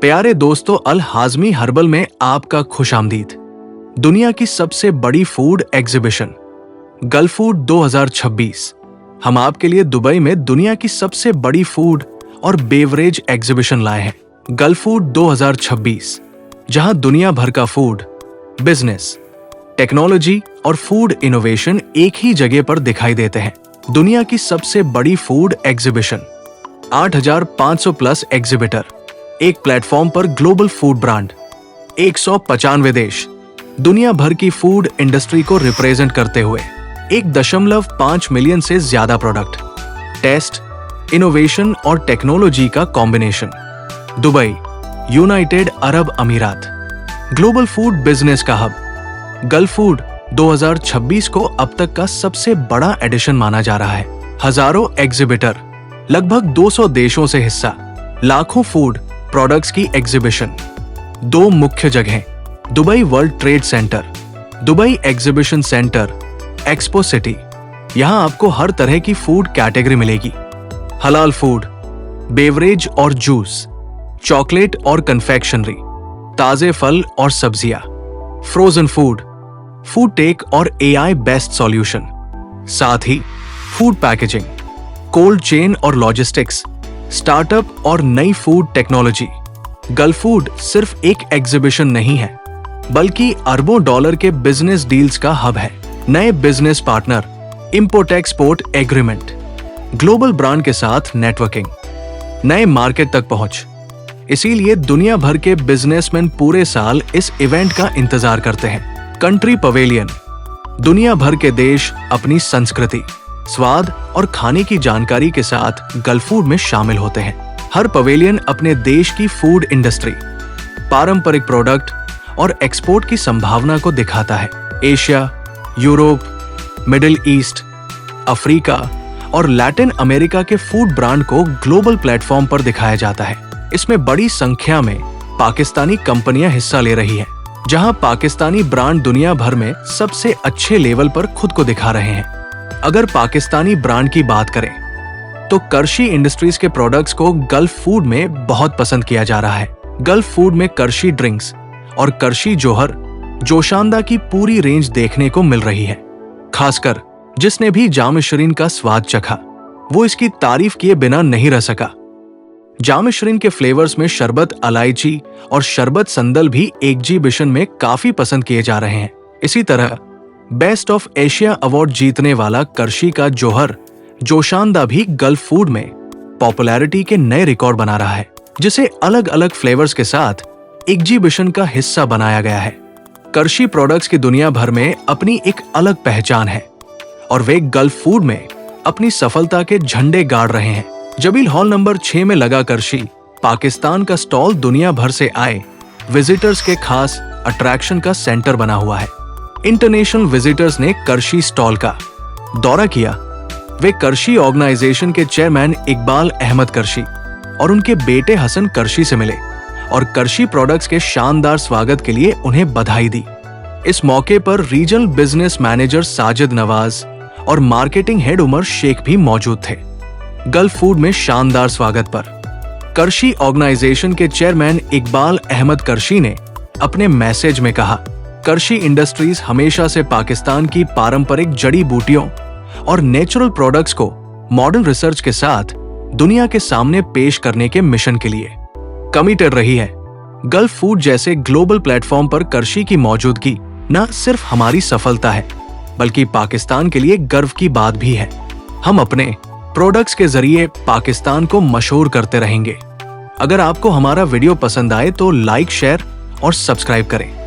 प्यारे दोस्तों, अल हाज़मी हर्बल में आपका खुशामदीद। दुनिया की सबसे बड़ी फूड एग्जीबिशन गल्फ फूड 2026। हम आपके लिए दुबई में दुनिया की सबसे बड़ी फूड और बेवरेज एग्जीबिशन लाए हैं, गल्फ फूड 2026, जहां दुनिया भर का फूड, बिजनेस, टेक्नोलॉजी और फूड इनोवेशन एक ही जगह पर दिखाई देते हैं। दुनिया की सबसे बड़ी फूड एग्जीबिशन, 8,500 प्लस एग्जीबिटर, एक प्लेटफॉर्म पर ग्लोबल फूड ब्रांड, 195 देश, दुनिया भर की फूड इंडस्ट्री को रिप्रेजेंट करते हुए 1.5 मिलियन से ज्यादा प्रोडक्ट, टेस्ट, इनोवेशन और टेक्नोलॉजी का कॉम्बिनेशन। दुबई, यूनाइटेड अरब अमीरात, ग्लोबल फूड बिजनेस का हब। गल्फ फूड 2026 को अब तक का सबसे बड़ा एडिशन माना जा रहा है। हजारों एग्जीबिटर, लगभग 200 देशों से हिस्सा, लाखों फूड प्रोडक्ट्स की एग्जीबिशन। 2 मुख्य जगहें, Dubai world trade centre, Dubai exhibition centre, expo city. यहां आपको हर तरह की फूड कैटेगरी मिलेगी। हलाल फूड, बेवरेज और जूस, चॉकलेट और कन्फेक्शनरी, ताजे फल और सब्जियां, फ्रोजन फूड, फूड टेक और AI बेस्ड सॉल्यूशन, साथ ही फूड पैकेजिंग, कोल्ड चेन और लॉजिस्टिक्स, स्टार्टअप और नई फूड टेक्नोलॉजी। गल्फ फूड सिर्फ एक एग्जीबिशन नहीं है, बल्कि अरबों डॉलर के बिजनेस डील्स का हब है। नए business partner, import export agreement, global brand के साथ नेटवर्किंग, नए मार्केट तक पहुंच। इसीलिए दुनिया भर के बिजनेसमैन पूरे साल इस इवेंट का इंतजार करते हैं। कंट्री पवेलियन, दुनिया भर के देश अपनी संस्कृति, स्वाद और खाने की जानकारी के साथ गल्फ फूड में शामिल होते हैं। हर पवेलियन अपने देश की फूड इंडस्ट्री, पारंपरिक प्रोडक्ट और एक्सपोर्ट की संभावना को दिखाता है। Asia, Europe, middle east, Africa और लैटिन अमेरिका के फूड ब्रांड को ग्लोबल प्लेटफॉर्म पर दिखाया जाता है। इसमें बड़ी संख्या में पाकिस्तानी कंपनियां हिस्सा ले रही हैं, जहां पाकिस्तानी ब्रांड दुनिया भर में सबसे अच्छे लेवल पर खुद को दिखा रहे हैं। अगर पाकिस्तानी ब्रांड की बात करें तो करशी इंडस्ट्रीज के प्रोडक्ट्स को गल्फ फूड में बहुत पसंद किया जा रहा है। गल्फ फूड में करशी ड्रिंक्स और करशी जोहर, जोशांदा की पूरी रेंज देखने को मिल रही है। खासकर जिसने भी जाम-ए-शिरीन का स्वाद चखा, वो इसकी तारीफ किए बिना नहीं रह सका। जाम-ए-शिरीन के फ्लेवर्स में शरबत इलायची और शरबत संदल भी एग्जीबिशन में काफी पसंद किए जा रहे हैं। इसी तरह बेस्ट ऑफ एशिया अवार्ड जीतने वाला करशी का जोहर, जोशांदा भी गल्फ फूड में पॉपुलैरिटी के नए रिकॉर्ड बना रहा है, जिसे अलग अलग फ्लेवर्स के साथ एग्जीबिशन का हिस्सा बनाया गया है। करशी प्रोडक्ट्स की दुनिया भर में अपनी एक अलग पहचान है और वे गल्फ फूड में अपनी सफलता के झंडे गाड़ रहे हैं। जबील हॉल नंबर 6 में लगा करशी पाकिस्तान का स्टॉल दुनिया भर से आए विजिटर्स के खास अट्रैक्शन का सेंटर बना हुआ है। इंटरनेशनल विजिटर्स ने करशी स्टॉल का दौरा किया। वे करशी ऑर्गेनाइजेशन के चेयरमैन इकबाल अहमद करशी और उनके बेटे हसन करशी से मिले और करशी प्रोडक्ट्स के शानदार स्वागत के लिए उन्हें बधाई दी। इस मौके पर regional business manager Sajid Nawaz और मार्केटिंग हेड उमर शेख भी मौजूद थे। गल्फ फूड में शानदार स्वागत पर करशी ऑर्गेनाइजेशन के चेयरमैन इकबाल अहमद करशी ने अपने मैसेज में कहा, करशी इंडस्ट्रीज हमेशा से पाकिस्तान की पारंपरिक जड़ी बूटियों और नेचुरल प्रोडक्ट्स को मॉडर्न रिसर्च के साथ दुनिया के सामने पेश करने के मिशन के लिए कमिटेड रही है। गल्फ फूड जैसे ग्लोबल प्लेटफॉर्म पर करशी की मौजूदगी न सिर्फ हमारी सफलता है, बल्कि पाकिस्तान के लिए गर्व की बात भी है। हम अपने प्रोडक्ट्स के जरिए पाकिस्तान को मशहूर करते रहेंगे। अगर आपको हमारा वीडियो पसंद आए तो लाइक, शेयर और सब्सक्राइब करें।